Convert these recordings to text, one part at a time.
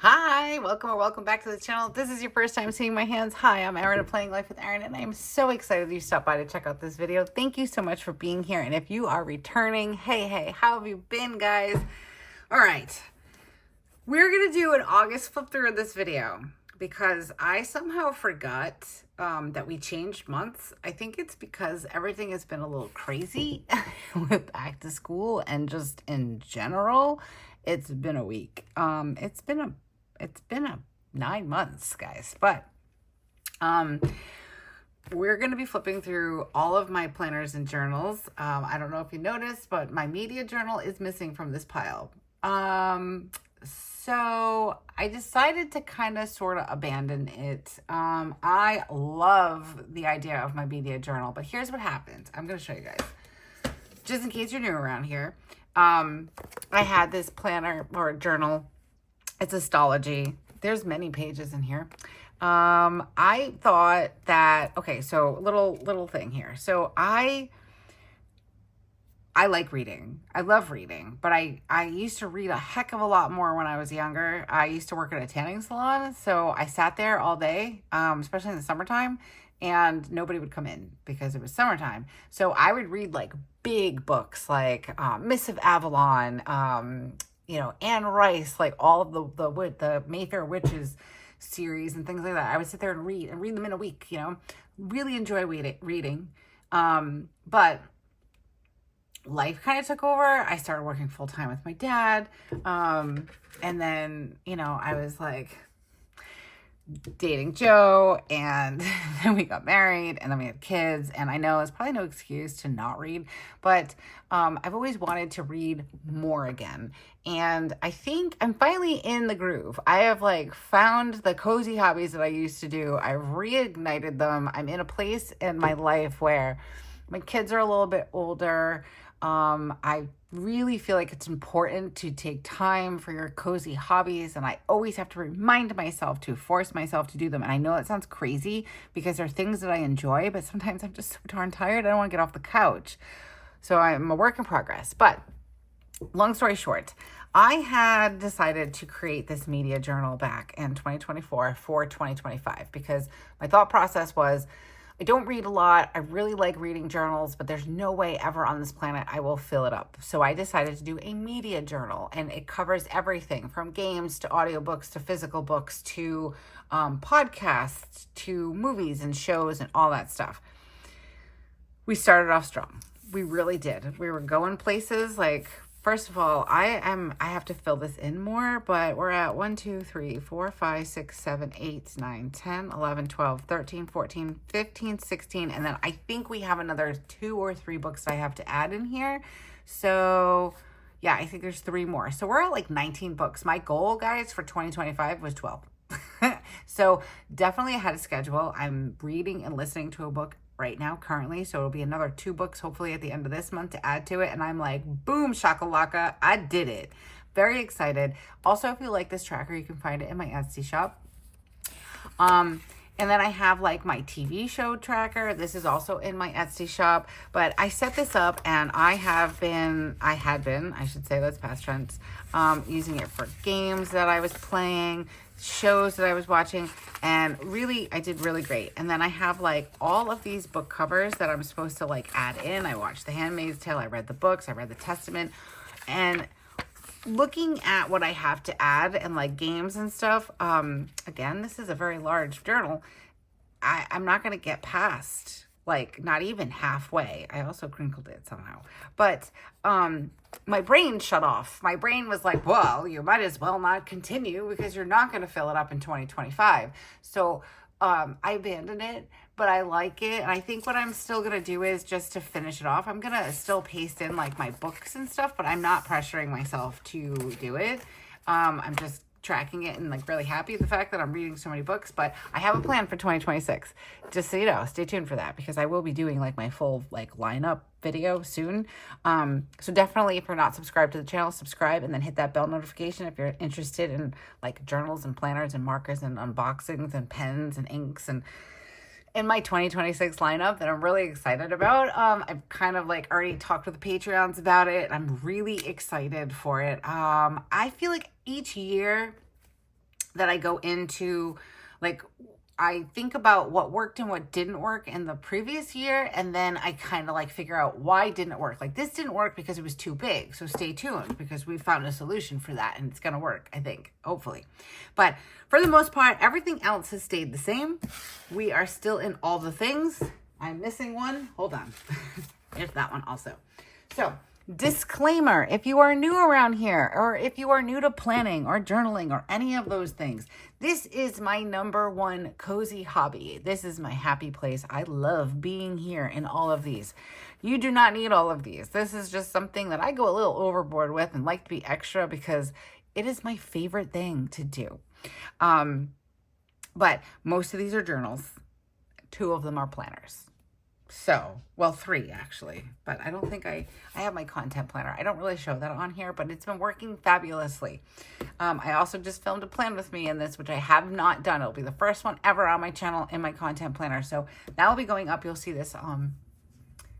Hi, welcome or welcome back to the channel. If this is your first time seeing my hands, hi, I'm Erin of Planning Life with Erin, and I am so excited you stopped by to check out this video. Thank you so much for being here. And if you are returning, hey, how have you been, guys? All right, we're gonna do an August flip through of this video because I somehow forgot that we changed months. I think it's because everything has been a little crazy with back to school and just in general. It's been a week. It's been a 9 months, guys, but we're going to be flipping through all of my planners and journals. I don't know if you noticed, but my media journal is missing from this pile. So I decided to kind of sort of abandon it. I love the idea of my media journal, but here's what happened. I'm going to show you guys, just in case you're new around here. I had this planner or journal. It's astrology. There's many pages in here. I thought that, okay, so little thing here. So I like reading. I love reading, but I used to read a heck of a lot more when I was younger. I used to work at a tanning salon, so I sat there all day, especially in the summertime, and nobody would come in because it was summertime. So I would read like big books like Miss of Avalon, Anne Rice, like all of the Mayfair Witches series and things like that. I would sit there and read them in a week, really enjoy reading. But life kind of took over. I started working full time with my dad. And then, I was like dating Joe, and then we got married, and then we had kids. And I know it's probably no excuse to not read, but I've always wanted to read more again. And I think I'm finally in the groove. I have found the cozy hobbies that I used to do. I've reignited them. I'm in a place in my life where my kids are a little bit older. I really feel like it's important to take time for your cozy hobbies, and I always have to remind myself to force myself to do them. And I know it sounds crazy because they're things that I enjoy, but sometimes I'm just so darn tired I don't want to get off the couch. So I'm a work in progress. But long story short, I had decided to create this media journal back in 2024 for 2025 because my thought process was, I don't read a lot. I really like reading journals, but there's no way ever on this planet I will fill it up. So I decided to do a media journal, and it covers everything from games to audiobooks to physical books to podcasts to movies and shows and all that stuff. We started off strong. We really did. We were going places. First of all, I have to fill this in more, but we're at 1, 2, 3, 4, 5, 6, 7, 8, 9, 10, 11, 12, 13, 14, 15, 16. And then I think we have another 2 or 3 books I have to add in here. So yeah, I think there's 3 more. So we're at 19 books. My goal, guys, for 2025 was 12. So definitely ahead of schedule. I'm reading and listening to a book right now currently, so it'll be another 2 books hopefully at the end of this month to add to it, and I'm like, boom shakalaka, I did it. Very excited. Also, if you like this tracker, you can find it in my Etsy shop. And then I have my TV show tracker. This is also in my Etsy shop, but I set this up, and I had been, I should say, that's past tense, using it for games that I was playing, shows that I was watching, and really, I did really great. And then I have all of these book covers that I'm supposed to add in. I watched The Handmaid's Tale, I read the books, I read the Testament, and looking at what I have to add and games and stuff, again, this is a very large journal. I'm not going to get past not even halfway. I also crinkled it somehow, but my brain shut off. My brain was like, well, you might as well not continue because you're not going to fill it up in 2025. So I abandoned it, but I like it. And I think what I'm still going to do is just to finish it off, I'm going to still paste in my books and stuff, but I'm not pressuring myself to do it. I'm just tracking it and really happy with the fact that I'm reading so many books. But I have a plan for 2026, just so you know. Stay tuned for that because I will be doing my full lineup video soon. So definitely, if you're not subscribed to the channel, subscribe and then hit that bell notification if you're interested in journals and planners and markers and unboxings and pens and inks and in my 2026 lineup that I'm really excited about. I've kind of already talked with the Patreons about it. I'm really excited for it. I feel like each year that I go into, like, I think about what worked and what didn't work in the previous year, and then I kind of like figure out why didn't it work. Like, this didn't work because it was too big, so stay tuned because we found a solution for that, and it's gonna work, I think, hopefully. But for the most part, everything else has stayed the same. We are still in all the things. I'm missing one. Hold on. There's that one also. So, disclaimer, if you are new around here, or if you are new to planning or journaling or any of those things, this is my number one cozy hobby. This is my happy place. I love being here in all of these. You do not need all of these. This is just something that I go a little overboard with and like to be extra because it is my favorite thing to do. But most of these are journals. 2 of them are planners. So, well, 3 actually, but I don't think I have my content planner. I don't really show that on here, but it's been working fabulously. I also just filmed a plan with me in this, which I have not done. It'll be the first one ever on my channel in my content planner. So that will be going up. You'll see this,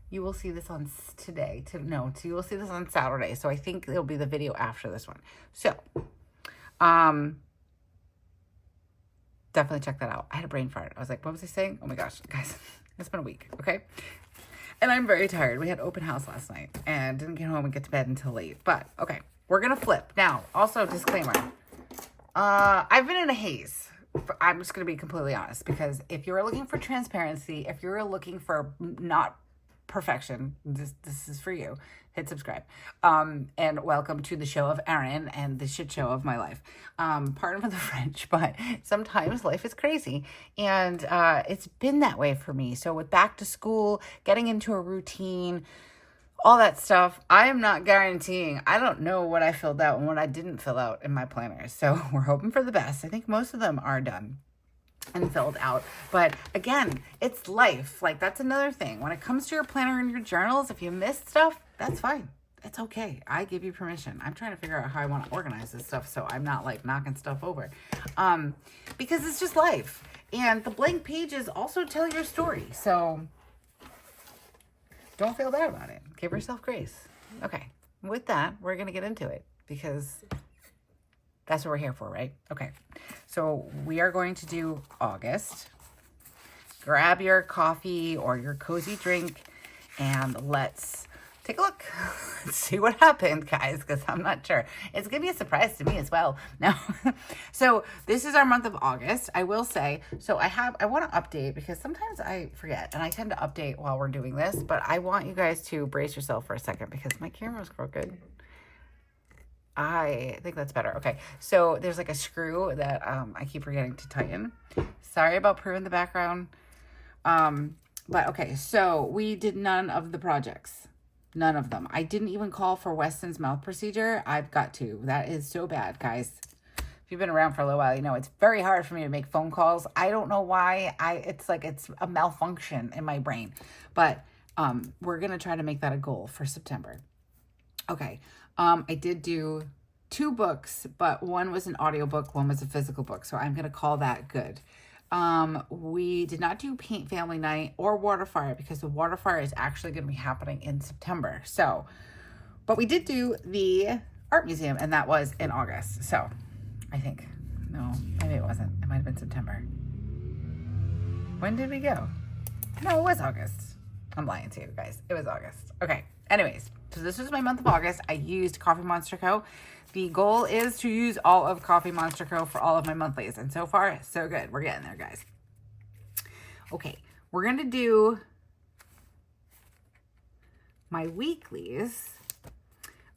you will see this on today. You will see this on Saturday. So I think it'll be the video after this one. So, definitely check that out. I had a brain fart. I was like, what was I saying? Oh my gosh, guys. It's been a week, okay? And I'm very tired. We had open house last night and didn't get home and get to bed until late. But, okay, we're going to flip. Now, also, disclaimer. I've been in a haze. I'm just going to be completely honest because if you're looking for transparency, if you're looking for not perfection, this is for you. Hit subscribe. And welcome to the show of Erin and the shit show of my life. Pardon for the French, but sometimes life is crazy. And it's been that way for me. So with back to school, getting into a routine, all that stuff, I am not guaranteeing. I don't know what I filled out and what I didn't fill out in my planners. So we're hoping for the best. I think most of them are done and filled out. But again, it's life. Like, that's another thing. When it comes to your planner and your journals, if you missed stuff, that's fine. It's okay. I give you permission. I'm trying to figure out how I want to organize this stuff so I'm not like knocking stuff over. Because it's just life. And the blank pages also tell your story. So don't feel bad about it. Give yourself grace. Okay. With that, we're going to get into it because that's what we're here for, right? Okay. So we are going to do August. Grab your coffee or your cozy drink and let's take a look. Let's see what happened, guys, because I'm not sure. It's going to be a surprise to me as well. No. So this is our month of August. I will say, so I want to update because sometimes I forget and I tend to update while we're doing this, but I want you guys to brace yourself for a second because my camera's crooked. I think that's better. Okay. So there's like a screw that I keep forgetting to tighten. Sorry about Prue in the background. But okay. So we did none of the projects. None of them. I didn't even call for Weston's mouth procedure. I've got to. That is so bad, guys. If you've been around for a little while, you know it's very hard for me to make phone calls. I don't know why. It's like it's a malfunction in my brain. But we're going to try to make that a goal for September. Okay. I did do 2 books, but one was an audiobook, one was a physical book. So I'm going to call that good. We did not do paint family night or water fire because the water fire is actually going to be happening in September. So, but we did do the art museum and that was in August. So I think, no, maybe it wasn't. It might've been September. When did we go? No, it was August. I'm lying to you guys. It was August. Okay. Anyways, so this was my month of August. I used Coffee Monster Co. The goal is to use all of Coffee Monster Co. for all of my monthlies. And so far, so good. We're getting there, guys. Okay. We're going to do my weeklies.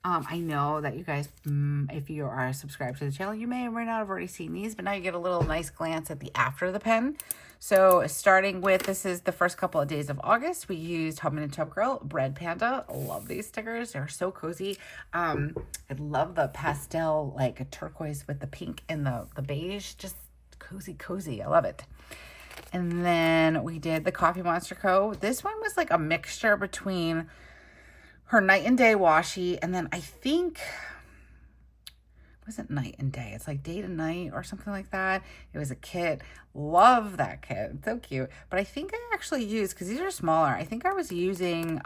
I know that you guys, if you are subscribed to the channel, you may or may not have already seen these, but now you get a little nice glance at the after the pen. So starting with, this is the first couple of days of August, we used Hub and Tub Girl, Bread Panda. I love these stickers. They're so cozy. I love the pastel, like a turquoise with the pink and the beige, just cozy. I love it. And then we did the Coffee Monster Co. This one was like a mixture between her night and day washi, and then I think it wasn't night and day. It's like day to night or something like that. It was a kit. Love that kit. It's so cute. But I think I actually used, because these are smaller, I think I was using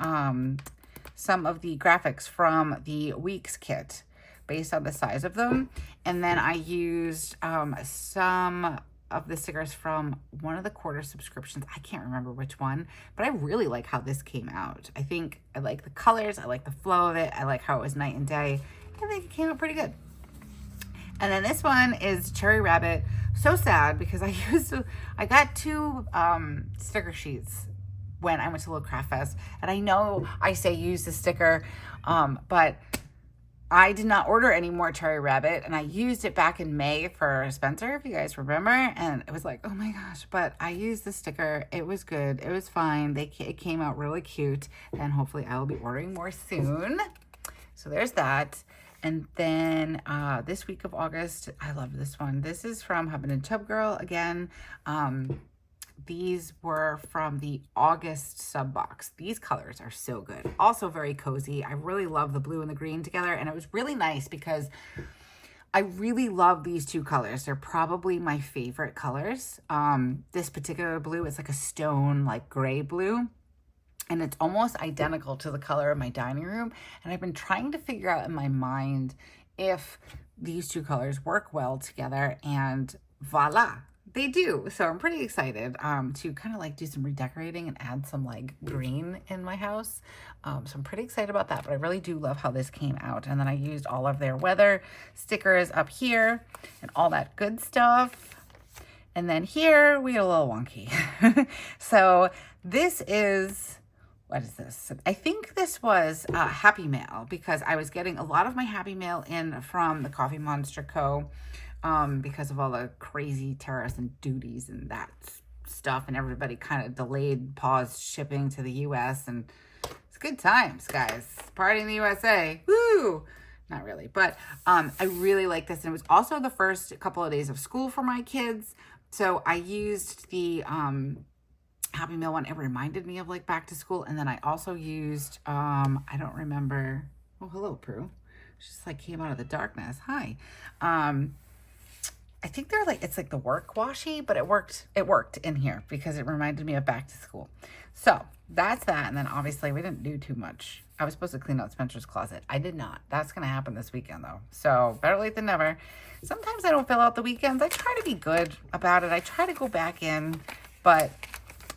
some of the graphics from the Weeks kit. based on the size of them. And then I used some of the stickers from one of the quarter subscriptions. I can't remember which one, but I really like how this came out. I think I like the colors. I like the flow of it. I like how it was night and day. I think it came out pretty good. And then this one is Cherry Rabbit. So sad because I got 2 sticker sheets when I went to Little Craft Fest. And I know I say use the sticker, but I did not order any more Cherry Rabbit, and I used it back in May for Spencer, if you guys remember, and it was like, oh my gosh, but I used the sticker. It was good. It was fine. It came out really cute, and hopefully I will be ordering more soon. So there's that. And then this week of August, I love this one. This is from Hubbin and Chub Girl again. These were from the August sub box. These colors are so good. Also very cozy. I really love the blue and the green together. And it was really nice because I really love these 2 colors. They're probably my favorite colors. This particular blue is like a stone, like gray blue. And it's almost identical to the color of my dining room. And I've been trying to figure out in my mind if these 2 colors work well together. And voila, they do. So I'm pretty excited to kind of like do some redecorating and add some like green in my house. So I'm pretty excited about that, but I really do love how this came out. And then I used all of their weather stickers up here and all that good stuff. And then here we get a little wonky. So this is, what is this? I think this was Happy Mail because I was getting a lot of my Happy Mail in from the Coffee Monster Co. Because of all the crazy tariffs and duties and that stuff, and everybody kind of paused shipping to the U.S. and it's good times, guys. Party in the USA. Woo! Not really, but I really like this. And it was also the first couple of days of school for my kids. So I used the Happy Meal one. It reminded me of like back to school. And then I also used, I don't remember. Oh, hello, Prue. She just like came out of the darkness. Hi. I think they're like, it's like the work washi, but it worked in here because it reminded me of back to school. So that's that. And then obviously we didn't do too much. I was supposed to clean out Spencer's closet. I did not. That's going to happen this weekend though. So better late than never. Sometimes I don't fill out the weekends. I try to be good about it. I try to go back in, but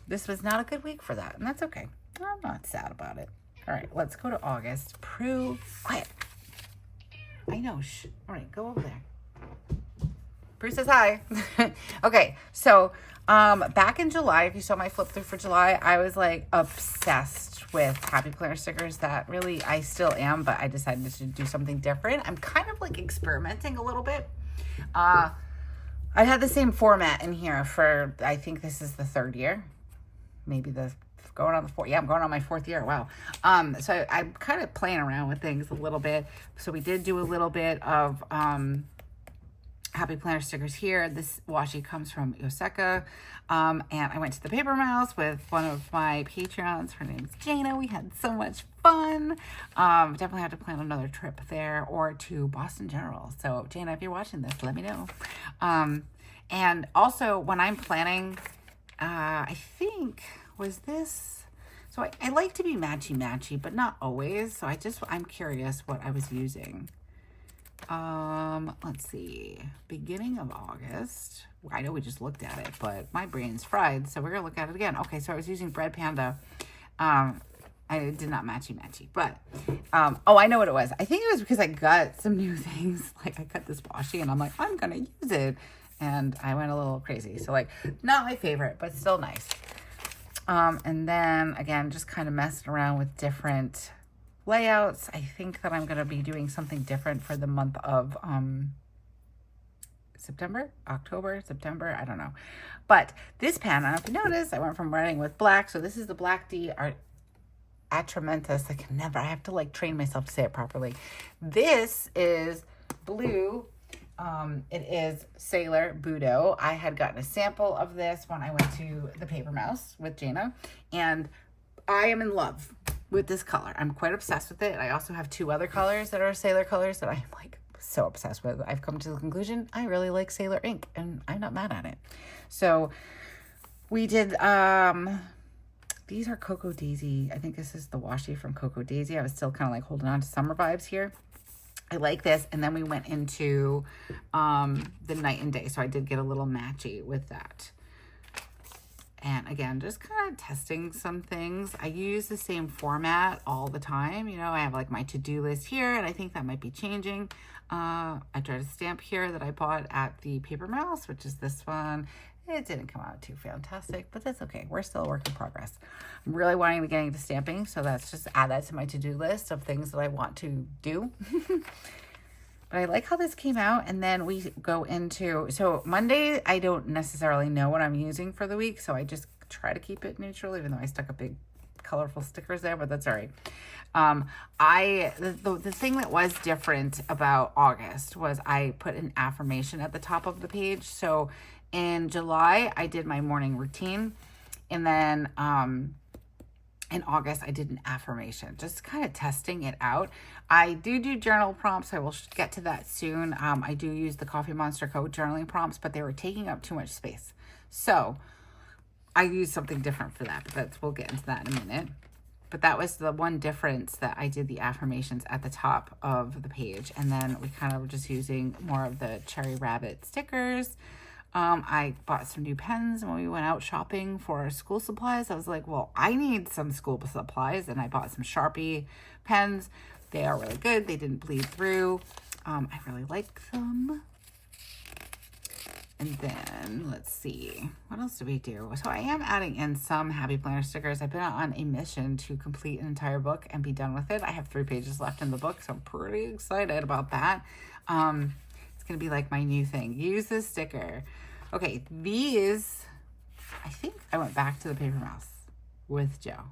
this was not a good week for that. And that's okay. I'm not sad about it. All right, let's go to August. Prue, quiet. I know. Shh. All right, go over there. Prue says hi. Okay, so back in July, if you saw my flip through for July, I was like obsessed with Happy Planner stickers. That really, I still am, but I decided to do something different. I'm kind of like experimenting a little bit. I had the same format in here for, I think this is the 3rd year. Maybe going on the 4th. Yeah, I'm going on my 4th year. Wow. So I'm kind of playing around with things a little bit. So we did do a little bit of Happy Planner stickers here. This washi comes from Yoseka. And I went to the Paper Mouse with one of my Patreons. Her name's Jana. We had so much fun. Definitely have to plan another trip there or to Boston General. So Jana, if you're watching this, let me know. And also when I'm planning, I think, was this, so I like to be matchy-matchy, but not always. So I'm curious what I was using. Let's see, beginning of August. I know we just looked at it, but my brain's fried, so we're gonna look at it again. Okay, so I was using Bread Panda. I did not matchy, but, oh, I know what it was. I think it was because I got some new things. Like I got this washi and I'm like, I'm gonna use it. And I went a little crazy. So like, not my favorite, but still nice. And then again, just kind of messing around with different layouts. I think that I'm going to be doing something different for the month of September, I don't know. But this pen, I don't know if you notice, I went from writing with black. So this is the Black D Atramentus. I have to like train myself to say it properly. This is blue. It is Sailor Budo. I had gotten a sample of this when I went to the Paper Mouse with Jana, and I am in love with this color. I'm quite obsessed with it. I also have 2 other colors that are Sailor colors that I'm like so obsessed with. I've come to the conclusion I really like Sailor ink, and I'm not mad at it. So we did, these are Cocoa Daisy. I think this is the washi from Cocoa Daisy. I was still kind of like holding on to summer vibes here. I like this. And then we went into the night and day. So I did get a little matchy with that. And again, just kind of testing some things. I use the same format all the time. You know, I have like my to-do list here, and I think that might be changing. I tried a stamp here that I bought at the Paper Mouse, which is this one. It didn't come out too fantastic, but that's okay. We're still a work in progress. I'm really wanting to get into stamping, so that's just add that to my to-do list of things that I want to do. But I like how this came out. And then we go into, so Monday, I don't necessarily know what I'm using for the week. So I just try to keep it neutral, even though I stuck a big colorful stickers there, but that's all right. The thing that was different about August was I put an affirmation at the top of the page. So in July, I did my morning routine. And then, in August, I did an affirmation, just kind of testing it out. I do journal prompts. I will get to that soon. I do use the Coffee Monster Code journaling prompts, but they were taking up too much space. So I used something different for that, but we'll get into that in a minute. But that was the one difference, that I did the affirmations at the top of the page. And then we kind of were just using more of the Cherry Rabbit stickers. I bought some new pens when we went out shopping for school supplies. I was like, well, I need some school supplies, and I bought some Sharpie pens. They are really good. They didn't bleed through. I really like them. And then let's see, what else do we do? So I am adding in some Happy Planner stickers. I've been on a mission to complete an entire book and be done with it. I have 3 pages left in the book, so I'm pretty excited about that. It's gonna be like my new thing. Use this sticker. Okay, these, I think I went back to the Paper Mouse with Joe.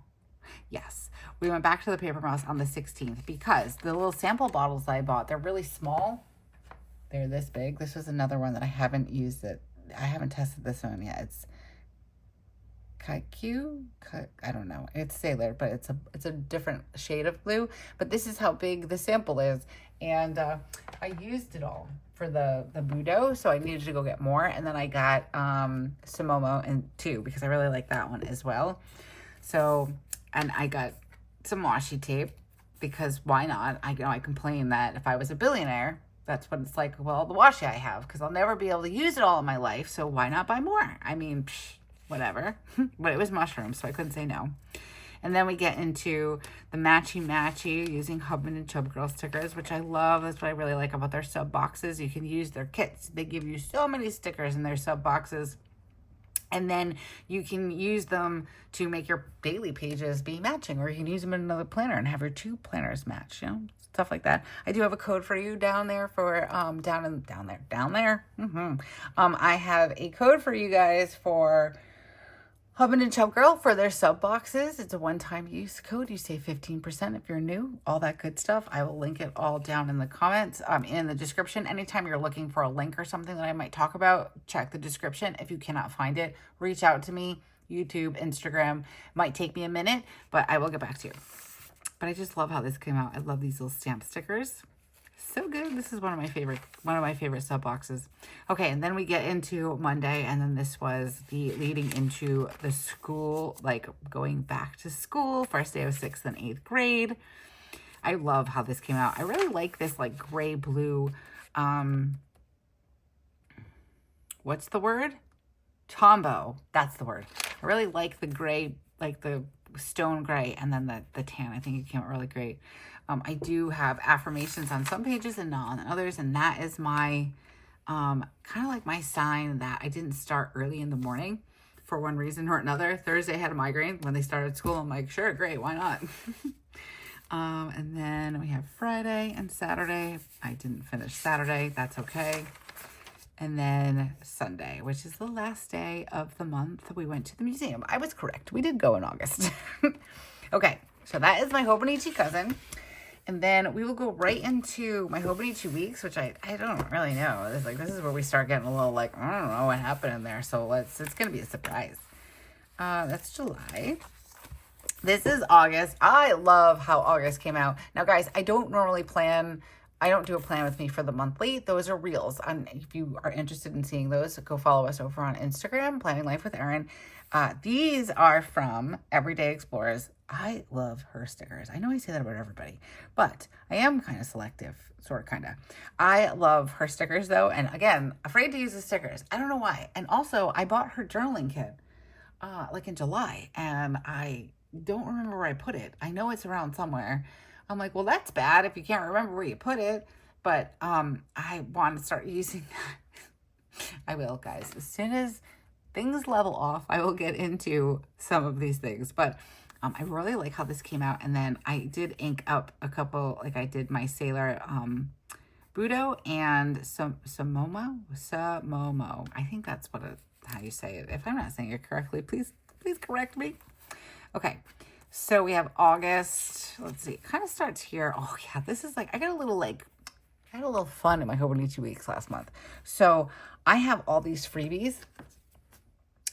Yes, we went back to the Paper Mouse on the 16th because the little sample bottles I bought, they're really small. They're this big. This was another one that I haven't used it. I haven't tested this one yet. It's Kaiku? I don't know. It's Sailor, but it's a different shade of blue. But this is how big the sample is. And I used it all for the Budo, so I needed to go get more. And then I got Sumomo and 2 because I really like that one as well. So, and I got some washi tape because why not? I know I complain that if I was a billionaire, that's what it's like, well, the washi I have, because I'll never be able to use it all in my life, so why not buy more? I mean, whatever. But it was mushrooms, so I couldn't say no. And then we get into the matchy using Hub and Chub Girl stickers, which I love. That's what I really like about their sub boxes. You can use their kits. They give you so many stickers in their sub boxes. And then you can use them to make your daily pages be matching, or you can use them in another planner and have your 2 planners match, you know, stuff like that. I do have a code for you down there for, down there. I have a code for you guys for Hub and Chub Girl for their sub boxes. It's a one-time use code. You save 15% if you're new, all that good stuff. I will link it all down in the comments, in the description. Anytime you're looking for a link or something that I might talk about, check the description. If you cannot find it, reach out to me, YouTube, Instagram. Might take me a minute, but I will get back to you. But I just love how this came out. I love these little stamp stickers. So good. This is one of my favorite sub boxes. Okay, and then we get into Monday, and then this was the leading into the school, like going back to school, first day of 6th and 8th grade. I love how this came out. I really like this like gray blue, what's the word? Tombow. That's the word. I really like the gray, like the stone gray, and then the tan. I think it came out really great. I do have affirmations on some pages and not on others, and that is my kind of like my sign that I didn't start early in the morning for one reason or another. Thursday I had a migraine when they started school. I'm like, sure, great, why not? And then we have Friday and Saturday. I didn't finish Saturday. That's okay. And then Sunday, which is the last day of the month, we went to the museum. I was correct. We did go in August. Okay, so that is my Hobonichi Cousin. And then we will go right into my Hobonichi Weeks, which I don't really know. It's like, this is where we start getting a little like, I don't know what happened in there. So it's going to be a surprise. That's July. This is August. I love how August came out. Now, guys, I don't do a plan with me for the monthly. Those are reels. If you are interested in seeing those, go follow us over on Instagram, Planning Life with Erin. These are from Everyday Explorers. I love her stickers. I know I say that about everybody, but I am kind of selective, kind of. I love her stickers though, and again, afraid to use the stickers. I don't know why. And also, I bought her journaling kit like in July, and I don't remember where I put it. I know it's around somewhere. I'm like, well, that's bad if you can't remember where you put it, but I want to start using that. I will, guys. As soon as things level off, I will get into some of these things, but I really like how this came out. And then I did ink up a couple, like I did my Sailor Budo and Samomo. I think that's how you say it. If I'm not saying it correctly, please correct me. Okay, so we have August. Let's see, it kind of starts here. Oh yeah, this is like, I had a little fun in my Hobonichi Weeks last month. So I have all these freebies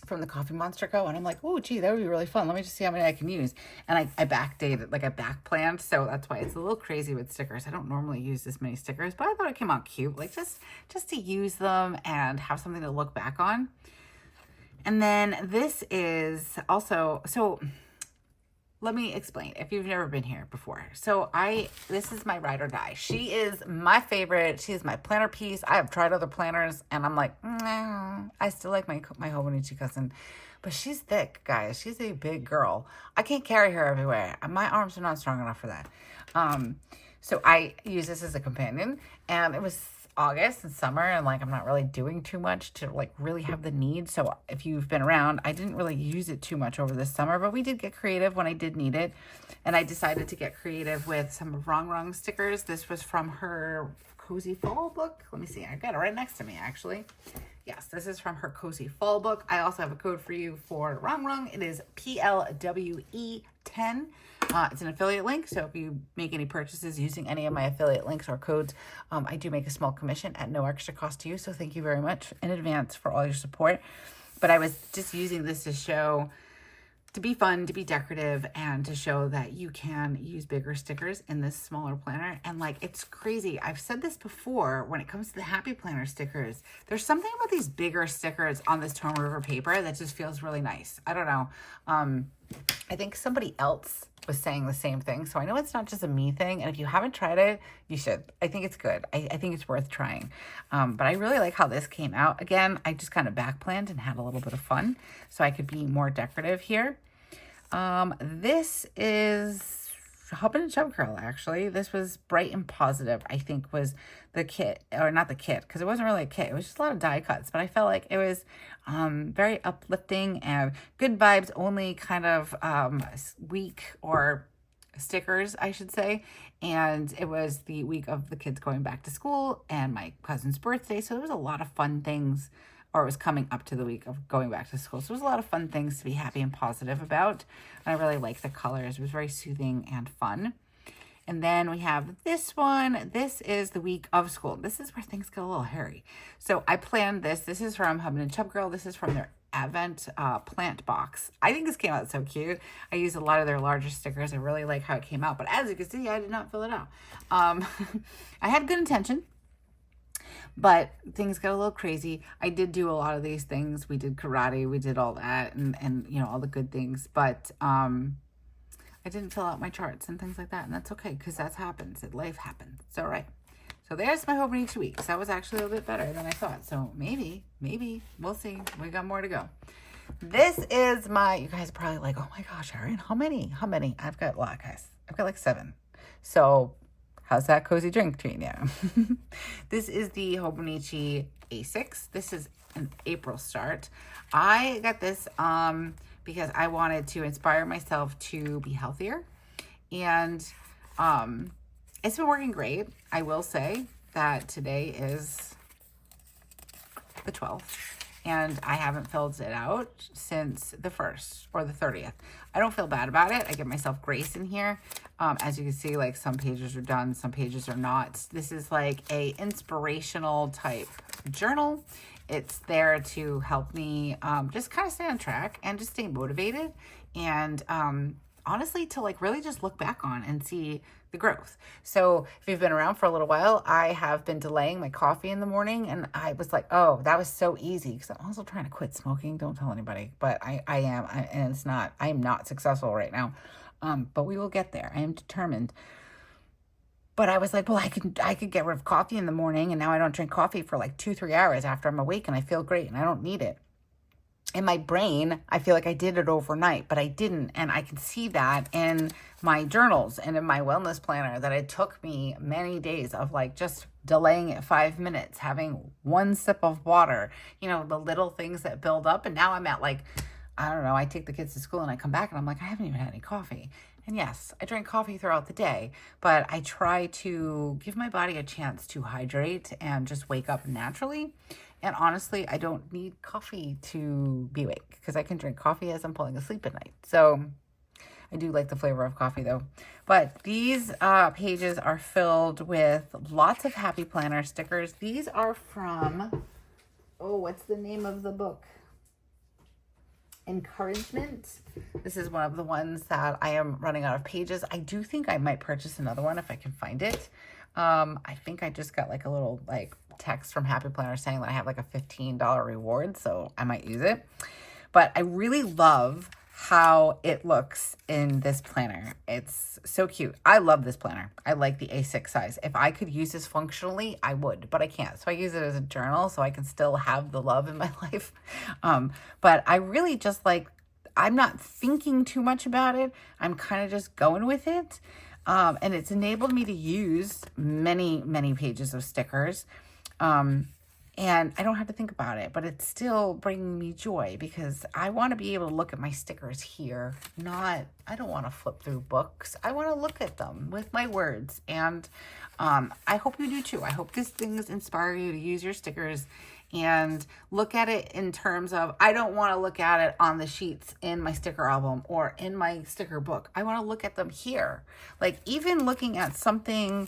from the Coffee Monster Co. And I'm like, oh, gee, that would be really fun. Let me just see how many I can use. And I backdated, like I back planned. So that's why it's a little crazy with stickers. I don't normally use this many stickers, but I thought it came out cute. Like just to use them and have something to look back on. And then this is also, so let me explain if you've never been here before. So this is my ride or die. She is my favorite. She is my planner piece. I have tried other planners and I'm like, nah, I still like my Hobonichi Cousin, but she's thick, guys. She's a big girl. I can't carry her everywhere. My arms are not strong enough for that. So I use this as a companion, and it was August and summer, and like I'm not really doing too much to like really have the need. So if you've been around, I didn't really use it too much over this summer, but we did get creative when I did need it. And I decided to get creative with some of RongRong stickers. This was from her Cozy Fall book. Let me see, I got it right next to me actually. Yes, this is from her Cozy Fall book. I also have a code for you for RongRong. It is PLWE10. It's an affiliate link, so if you make any purchases using any of my affiliate links or codes, I do make a small commission at no extra cost to you, so thank you very much in advance for all your support. But I was just using this to be fun, to be decorative, and to show that you can use bigger stickers in this smaller planner. And like, it's crazy. I've said this before, when it comes to the Happy Planner stickers, there's something about these bigger stickers on this Tone River paper that just feels really nice. I don't know. I think somebody else was saying the same thing. So I know it's not just a me thing. And if you haven't tried it, you should. I think it's good. I think it's worth trying. But I really like how this came out. Again, I just kind of back planned and had a little bit of fun so I could be more decorative here. This is Hub and Chub Curl, actually. This was Bright and Positive, I think was the kit, or not the kit, because it wasn't really a kit. It was just a lot of die cuts, but I felt like it was very uplifting and good vibes only kind of week or stickers, I should say. And it was the week of the kids going back to school and my cousin's birthday. So there was a lot of fun things, or it was coming up to the week of going back to school. So there was a lot of fun things to be happy and positive about. And I really liked the colors. It was very soothing and fun. And then we have this one. This is the week of school. This is where things get a little hairy. So I planned this. This is from Hub and Chub Girl. This is from their Advent plant box. I think this came out so cute. I used a lot of their larger stickers. I really like how it came out. But as you can see, I did not fill it out. I had good intention, but things got a little crazy. I did do a lot of these things. We did karate. We did all that and you know, all the good things. But I didn't fill out my charts and things like that. And that's okay, because that happens. Life happens. It's all right. So there's my Hobonichi Weeks. That was actually a little bit better than I thought. So maybe, we'll see. We got more to go. This is you guys are probably like, oh my gosh, Erin, how many? I've got a lot, guys. I've got like 7. So how's that cozy drink treating you? This is the Hobonichi A6. This is an April start. I got this because I wanted to inspire myself to be healthier. And it's been working great. I will say that today is the 12th. And I haven't filled it out since the 1st or the 30th. I don't feel bad about it. I give myself grace in here. As you can see, like some pages are done, some pages are not. This is like a inspirational type journal. It's there to help me just kind of stay on track and just stay motivated. And honestly to like really just look back on and see the growth. So if you've been around for a little while, I have been delaying my coffee in the morning, and I was like, oh, that was so easy, because I'm also trying to quit smoking. Don't tell anybody, but I am, and I am not successful right now. But we will get there. I am determined. But I was like, well, I could get rid of coffee in the morning, and now I don't drink coffee for like 2-3 hours after I'm awake, and I feel great, and I don't need it. In my brain, I feel like I did it overnight, but I didn't. And I can see that in my journals and in my wellness planner, that it took me many days of like just delaying it 5 minutes, having one sip of water, the little things that build up. And now I'm at like, I don't know, I take the kids to school and I come back and I'm like, I haven't even had any coffee. And yes, I drink coffee throughout the day, but I try to give my body a chance to hydrate and just wake up naturally. And honestly, I don't need coffee to be awake, because I can drink coffee as I'm falling asleep at night. So I do like the flavor of coffee though. But these pages are filled with lots of Happy Planner stickers. These are from, what's the name of the book? Encouragement. This is one of the ones that I am running out of pages. I do think I might purchase another one if I can find it. I think I just got like a little like text from Happy Planner saying that I have like a $15 reward, so I might use it. But I really love how it looks in this planner. It's so cute. I love this planner. I like the A6 size. If I could use this functionally, I would, but I can't. So I use it as a journal so I can still have the love in my life. But I really just like, I'm not thinking too much about it. I'm kind of just going with it. And it's enabled me to use many, many pages of stickers. And I don't have to think about it, but it's still bringing me joy, because I want to be able to look at my stickers here. I don't want to flip through books. I want to look at them with my words. And I hope you do too. I hope these things inspire you to use your stickers and look at it in terms of, I don't want to look at it on the sheets in my sticker album or in my sticker book. I want to look at them here. Like even looking at something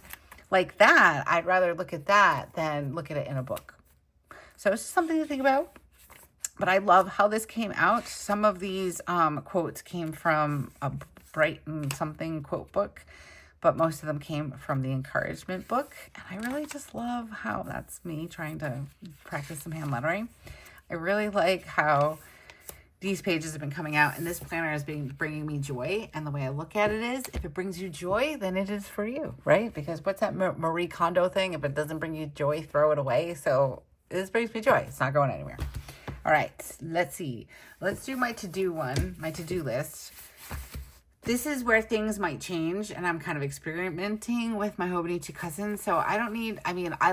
like that, I'd rather look at that than look at it in a book. So it's just something to think about. But I love how this came out. Some of these quotes came from a Brighton something quote book, but most of them came from the encouragement book. And I really just love how that's me trying to practice some hand lettering. I really like how these pages have been coming out, and this planner has been bringing me joy. And the way I look at it is, if it brings you joy, then it is for you, right? Because what's that Marie Kondo thing? If it doesn't bring you joy, throw it away. So this brings me joy. It's not going anywhere. All right, let's see. Let's do my to-do one, my to-do list. This is where things might change, and I'm kind of experimenting with my Hobonichi Cousin. So I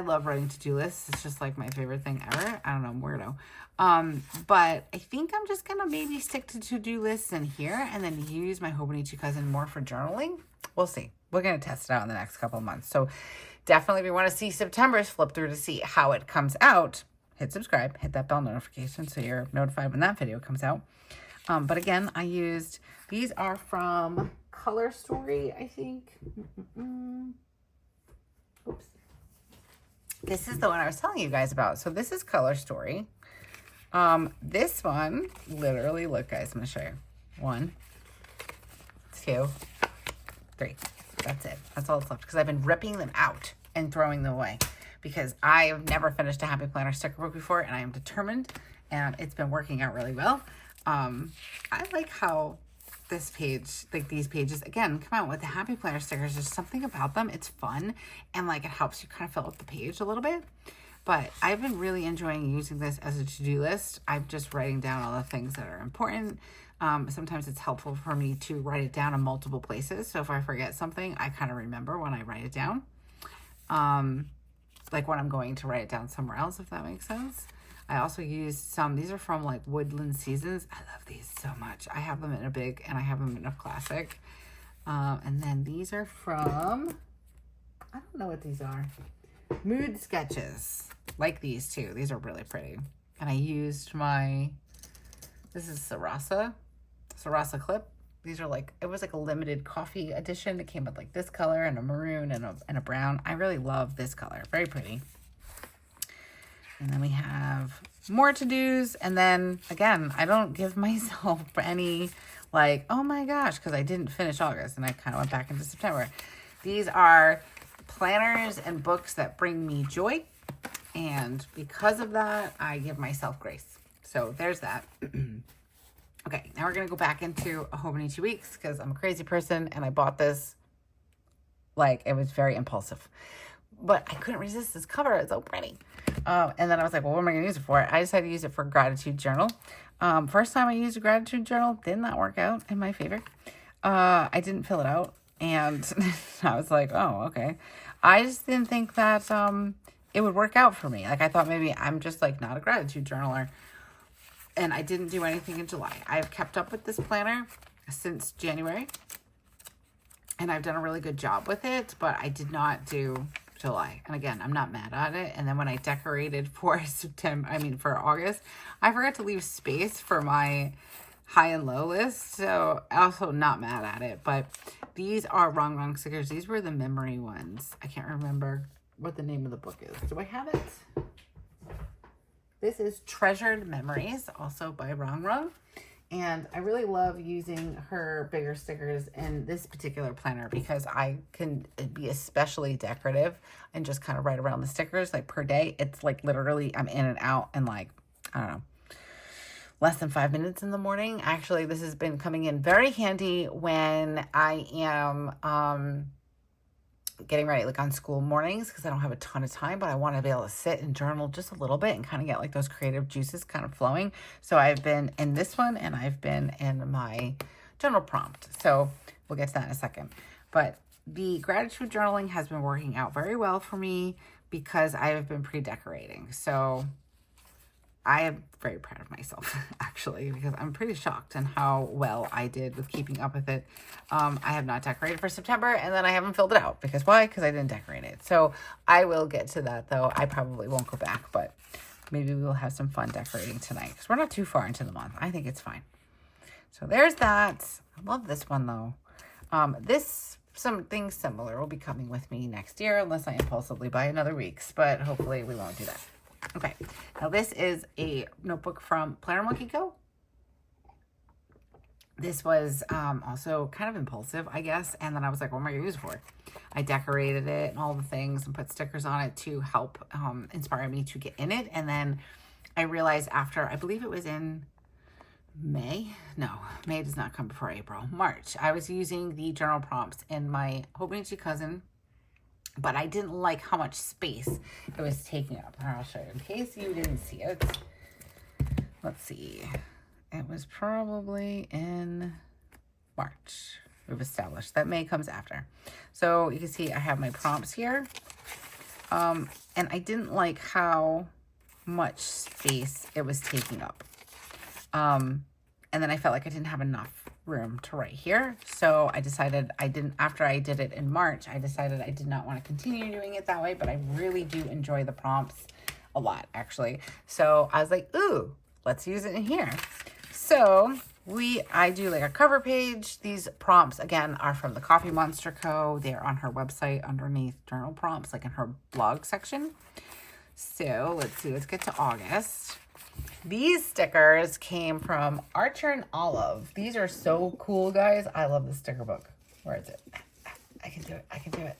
love writing to-do lists. It's just like my favorite thing ever. I don't know, I'm weirdo. But I think I'm just going to maybe stick to to-do lists in here and then use my Hobonichi Cousin more for journaling. We'll see. We're going to test it out in the next couple of months. So definitely if you want to see September's flip through to see how it comes out, hit subscribe, hit that bell notification so you're notified when that video comes out. But again, these are from Color Story, I think. Oops. This is the one I was telling you guys about. So this is Color Story. This one, literally, look guys, I'm going to show you. 1, 2, 3. That's it. That's all that's left, because I've been ripping them out and throwing them away, because I've never finished a Happy Planner sticker book before, and I am determined, and it's been working out really well. I like how this page, like these pages, again, come out with the Happy Planner stickers. There's something about them. It's fun, and like it helps you kind of fill up the page a little bit. But I've been really enjoying using this as a to-do list. I'm just writing down all the things that are important. Sometimes it's helpful for me to write it down in multiple places. So if I forget something, I kind of remember when I write it down. Like when I'm going to write it down somewhere else, if that makes sense. I also use some, these are from like Woodland Seasons. I love these so much. I have them in a big and I have them in a classic. And then these are from, I don't know what these are. Mood Sketches. Like these too. These are really pretty. And I used this is Sarasa clip. These are like, it was like a limited coffee edition. It came with like this color and a maroon and a brown. I really love this color. Very pretty. And then we have more to-dos. And then again, I don't give myself any like, oh my gosh, because I didn't finish August and I kind of went back into September. These are planners and books that bring me joy. And because of that, I give myself grace. So there's that. Okay, now we're going to go back into Hobonichi Weeks because I'm a crazy person and I bought this. Like, it was very impulsive. But I couldn't resist this cover. It's so pretty. And then I was like, well, what am I going to use it for? I decided to use it for gratitude journal. First time I used a gratitude journal, did not work out in my favor. I didn't fill it out. And I was like, oh, okay. I just didn't think that it would work out for me. Like, I thought maybe I'm just like not a gratitude journaler. And I didn't do anything in July. I've kept up with this planner since January. And I've done a really good job with it, but I did not do July. And again, I'm not mad at it. And then when I decorated for for August, I forgot to leave space for my high and low list. So also not mad at it, but these are RongRong stickers. These were the memory ones. I can't remember what the name of the book is. Do I have it? This is Treasured Memories, also by RongRong. And I really love using her bigger stickers in this particular planner because I can be especially decorative and just kind of write around the stickers like per day. It's like literally I'm in and out in like, I don't know, less than 5 minutes in the morning. Actually, this has been coming in very handy when I am getting ready like on school mornings because I don't have a ton of time, but I want to be able to sit and journal just a little bit and kind of get like those creative juices kind of flowing. So I've been in this one and I've been in my journal prompt. So we'll get to that in a second. But the gratitude journaling has been working out very well for me because I have been pre-decorating. So I am very proud of myself, actually, because I'm pretty shocked in how well I did with keeping up with it. I have not decorated for September, and then I haven't filled it out. Because why? Because I didn't decorate it. So I will get to that, though. I probably won't go back, but maybe we will have some fun decorating tonight. Because we're not too far into the month. I think it's fine. So there's that. I love this one, though. Something similar will be coming with me next year, unless I impulsively buy another Weeks. But hopefully we won't do that. Okay, now this is a notebook from PlanningLifeWithErin Co. This was also kind of impulsive, I guess, and then I was like, what am I going to use it for? I decorated it and all the things and put stickers on it to help inspire me to get in it, and then I realized after, I believe it was in May? No, May does not come before April. March. I was using the journal prompts in my Hobonichi Cousin, but I didn't like how much space it was taking up. I'll show you in case you didn't see it. Let's see. It was probably in March. We've established that May comes after. So you can see I have my prompts here. And I didn't like how much space it was taking up. And then I felt like I didn't have enough room to write here. So I decided after I did it in March, I decided I did not want to continue doing it that way, but I really do enjoy the prompts a lot, actually. So I was like, ooh, let's use it in here. So I do like a cover page. These prompts, again, are from the Coffee Monster Co. They're on her website underneath journal prompts, like in her blog section. So let's see, let's get to August. These stickers came from Archer and Olive. These are so cool, guys. I love this sticker book. Where is it? I can do it. I can do it.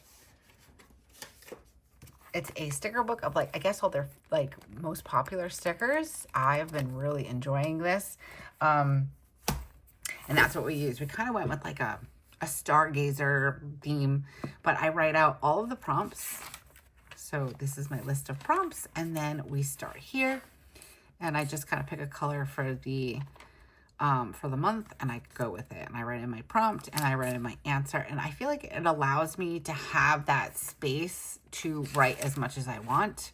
It's a sticker book of like, I guess all their like most popular stickers. I've been really enjoying this. And that's what we use. We kind of went with like a stargazer theme, but I write out all of the prompts. So this is my list of prompts. And then we start here. And I just kind of pick a color for the month and I go with it. And I write in my prompt and I write in my answer. And I feel like it allows me to have that space to write as much as I want.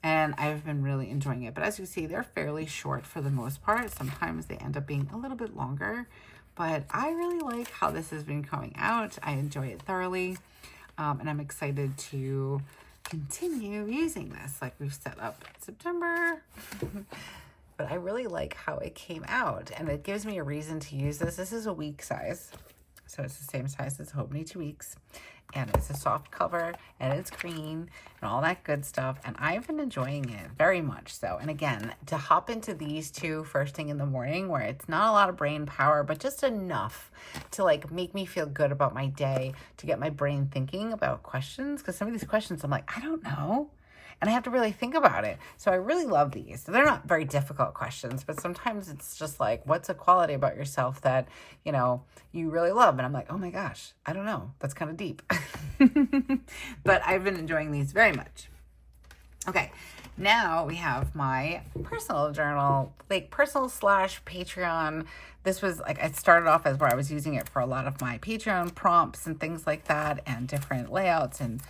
And I've been really enjoying it. But as you see, they're fairly short for the most part. Sometimes they end up being a little bit longer. But I really like how this has been coming out. I enjoy it thoroughly. And I'm excited to continue using this. Like we've set up September. But I really like how it came out. And it gives me a reason to use this. This is a week size. So it's the same size as Hobonichi Weeks. and it's a soft cover, and it's green, and all that good stuff, and I've been enjoying it very much so. And again, to hop into these two first thing in the morning, where it's not a lot of brain power, but just enough to like make me feel good about my day, to get my brain thinking about questions, because some of these questions I'm like, I don't know. And I have to really think about it. So I really love these. So they're not very difficult questions, but sometimes it's just like, what's a quality about yourself that, you know, you really love? And I'm like, oh my gosh, I don't know. That's kind of deep. But I've been enjoying these very much. Okay, now we have my personal journal, like personal / Patreon. This was like, I started off as where I was using it for a lot of my Patreon prompts and things like that, and different layouts and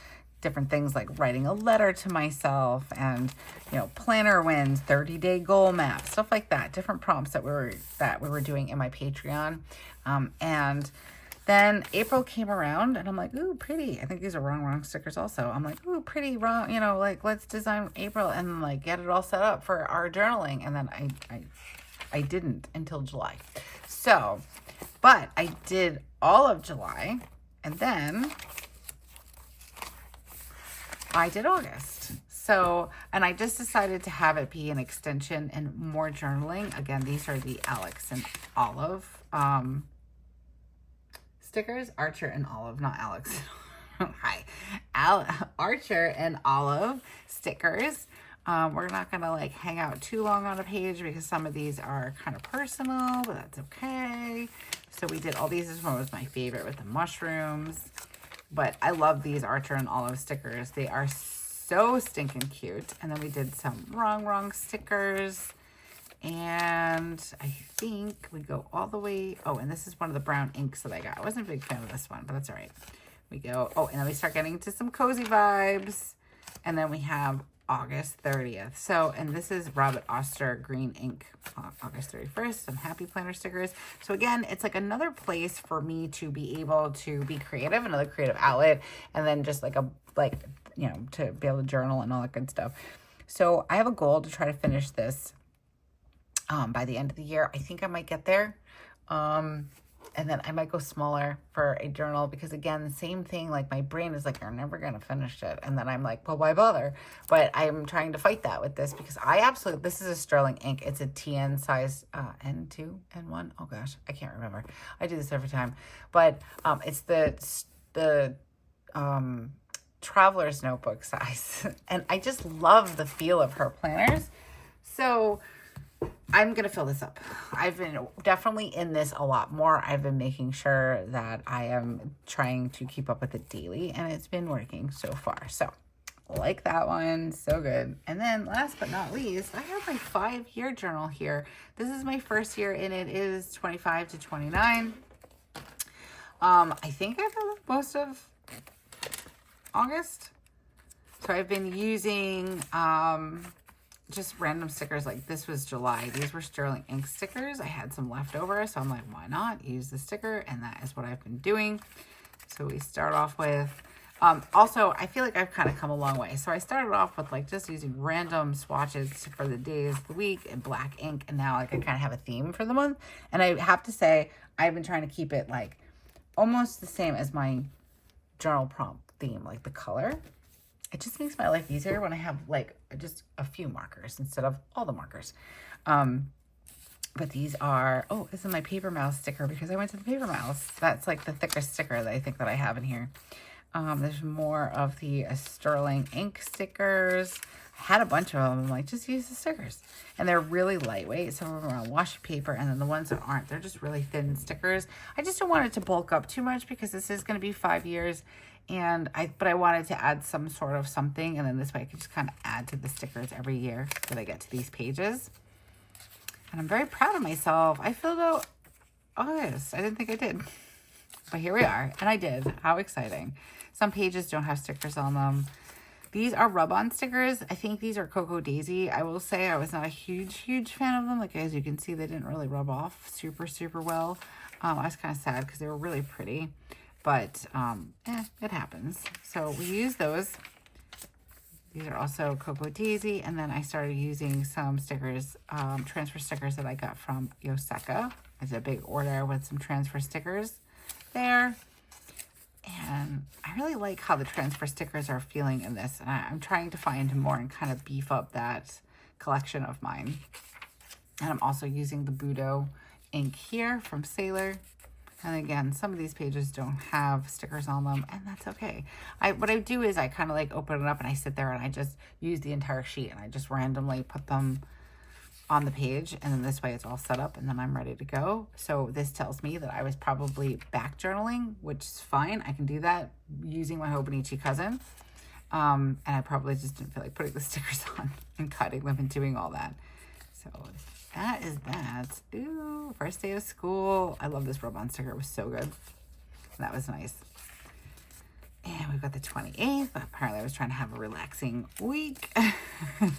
different things like writing a letter to myself and, you know, planner wins, 30-day goal map, stuff like that, different prompts that we were doing in my Patreon. And then April came around and I'm like, ooh, pretty. I think these are RongRong stickers also. I'm like, ooh, pretty wrong, you know, like let's design April and like get it all set up for our journaling. And then I didn't until July. So, but I did all of July, and then I did August. So, and I just decided to have it be an extension and more journaling. Again, these are the Alex and Olive stickers. Archer and Olive, not Alex. Hi. Archer and Olive stickers. We're not going to like hang out too long on a page because some of these are kind of personal, but that's okay. So we did all these. This one was my favorite with the mushrooms. But I love these Archer and Olive stickers. They are so stinking cute. And then we did some RongRong stickers. And I think we go all the way. Oh, and this is one of the brown inks that I got. I wasn't a big fan of this one, but that's all right. We go. Oh, and then we start getting into some cozy vibes. And then we have August 30th. So, and this is Robert Oster green ink, August 31st, some happy planner stickers. So again, it's like another place for me to be able to be creative, another creative outlet, and then just like you know, to be able to journal and all that good stuff. So I have a goal to try to finish this by the end of the year. I think I might get there. And then I might go smaller for a journal because, again, the same thing, like my brain is like, you're never going to finish it. And then I'm like, well, why bother? But I'm trying to fight that with this because this is a sterling ink. It's a TN size, N2, N1. Oh gosh, I can't remember. I do this every time. But it's the traveler's notebook size. And I just love the feel of her planners. So I'm going to fill this up. I've been definitely in this a lot more. I've been making sure that I am trying to keep up with it daily, and it's been working so far. So, like that one, so good. And then last but not least, I have my 5-year journal here. This is my first year in it. It is 25 to 29. I think I've done most of August. So I've been using just random stickers. Like this was July. These were sterling ink stickers. I had some left over, so I'm like, why not use the sticker? And that is what I've been doing. So we start off with also, I feel like I've kind of come a long way. So I started off with like just using random swatches for the days of the week and black ink, and now like I kind of have a theme for the month. And I have to say, I've been trying to keep it like almost the same as my journal prompt theme, like the color. It just makes my life easier when I have like just a few markers instead of all the markers. But these are, oh, this is my paper mouse sticker because I went to the paper mouse. That's like the thickest sticker that I think that I have in here. There's more of the sterling ink stickers. I had a bunch of them. I'm like, just use the stickers. And they're really lightweight. Some of them are on washi paper, and then the ones that aren't, they're just really thin stickers. I just don't want it to bulk up too much because this is going to be 5 years. But I wanted to add some sort of something, and then this way I could just kind of add to the stickers every year that I get to these pages. And I'm very proud of myself. I filled out August. I didn't think I did. But here we are, and I did. How exciting. Some pages don't have stickers on them. These are rub-on stickers. I think these are Cocoa Daisy. I will say I was not a huge fan of them. Like, as you can see, they didn't really rub off super well. I was kind of sad because they were really pretty. But, it happens. So we use those. These are also Cocoa Daisy. And then I started using some stickers, transfer stickers that I got from Yoseka. It's a big order with some transfer stickers there. And I really like how the transfer stickers are feeling in this. And I'm trying to find more and kind of beef up that collection of mine. And I'm also using the Budo ink here from Sailor. And again, some of these pages don't have stickers on them, and that's okay. What I do is I kind of like open it up and I sit there and I just use the entire sheet and I just randomly put them on the page, and then this way it's all set up and then I'm ready to go. So this tells me that I was probably back journaling, which is fine. I can do that using my Hobonichi Cousin. And I probably just didn't feel like putting the stickers on and cutting them and doing all that. So that is that. Ooh, first day of school. I love this rub-on sticker. It was so good. That was nice. And we've got the 28th. Apparently I was trying to have a relaxing week. I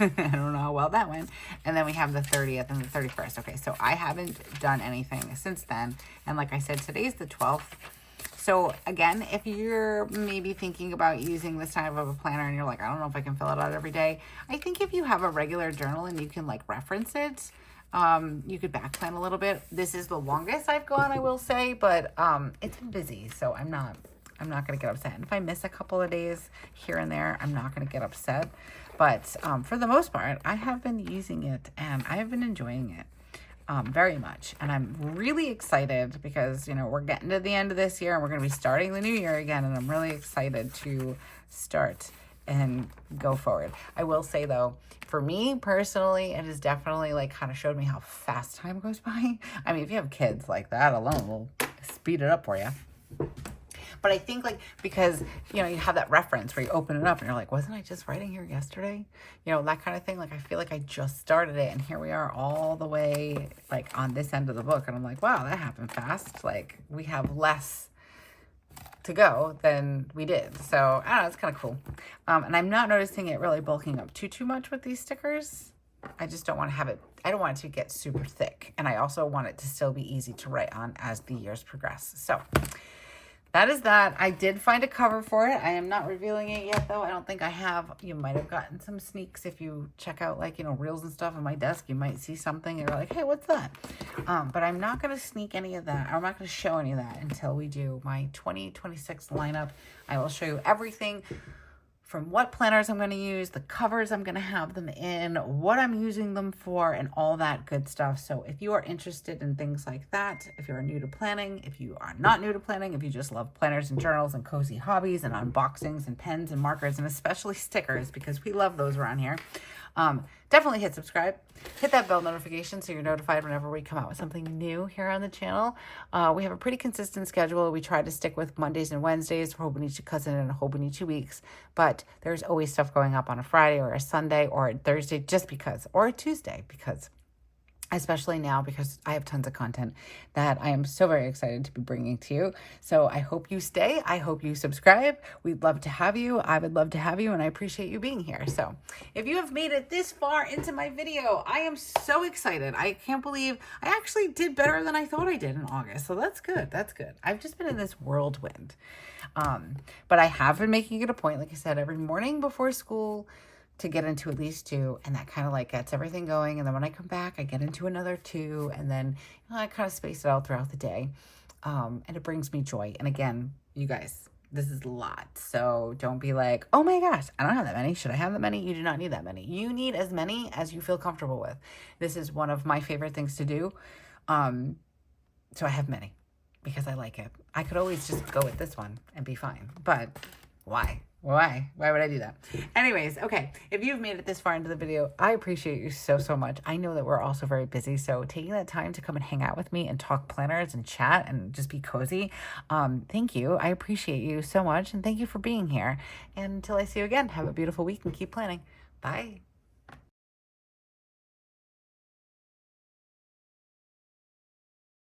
don't know how well that went. And then we have the 30th and the 31st. Okay, so I haven't done anything since then. And like I said, today's the 12th. So again, if you're maybe thinking about using this type of a planner and you're like, I don't know if I can fill it out every day. I think if you have a regular journal and you can like reference it, you could back plan a little bit. This is the longest I've gone, I will say, but it's been busy, so I'm not going to get upset. And if I miss a couple of days here and there, I'm not going to get upset. But for the most part, I have been using it and I have been enjoying it very much. And I'm really excited because, you know, we're getting to the end of this year and we're going to be starting the new year again. And I'm really excited to start and go forward. I will say though, for me personally, it has definitely like kind of showed me how fast time goes by. I mean, if you have kids, like that alone will speed it up for you. But I think like, because, you know, you have that reference where you open it up and you're like, wasn't I just writing here yesterday? You know, that kind of thing. Like, I feel like I just started it and here we are all the way like on this end of the book. And I'm like, wow, that happened fast. Like we have less to go than we did. So I don't know, it's kind of cool. And I'm not noticing it really bulking up too much with these stickers. I just don't want to have it, I don't want it to get super thick. And I also want it to still be easy to write on as the years progress. So that is that. I did find a cover for it. I am not revealing it yet, though. I don't think I have. You might have gotten some sneaks if you check out, like, you know, reels and stuff on my desk. You might see something and you're like, hey, what's that? But I'm not going to sneak any of that. I'm not going to show any of that until we do my 2026 lineup. I will show you everything from what planners I'm going to use, the covers I'm going to have them in, what I'm using them for, and all that good stuff. So if you are interested in things like that, if you're new to planning, if you are not new to planning, if you just love planners and journals and cozy hobbies and unboxings and pens and markers and especially stickers, because we love those around here, definitely hit subscribe. Hit that bell notification so you're notified whenever we come out with something new here on the channel. We have a pretty consistent schedule. We try to stick with Mondays and Wednesdays for Hobonichi Cousin and Hobonichi Weeks, but there's always stuff going up on a Friday or a Sunday or a Thursday just because, or a Tuesday because, especially now because I have tons of content that I am so very excited to be bringing to you. So I hope you stay. I hope you subscribe. We'd love to have you. I would love to have you, and I appreciate you being here. So if you have made it this far into my video, I am so excited. I can't believe I actually did better than I thought I did in August. So that's good. That's good. I've just been in this whirlwind. But I have been making it a point, like I said, every morning before school to get into at least 2, and that kind of like gets everything going. And then when I come back, I get into another 2, and then I kind of space it out throughout the day. And it brings me joy. And again, you guys, this is a lot. So don't be like, oh my gosh, I don't have that many. Should I have that many? You do not need that many. You need as many as you feel comfortable with. This is one of my favorite things to do. So I have many because I like it. I could always just go with this one and be fine, but why? Why would I do that? Anyways, okay. If you've made it this far into the video, I appreciate you so much. I know that we're also very busy. So taking that time to come and hang out with me and talk planners and chat and just be cozy. Thank you. I appreciate you so much. And thank you for being here. And until I see you again, have a beautiful week and keep planning. Bye.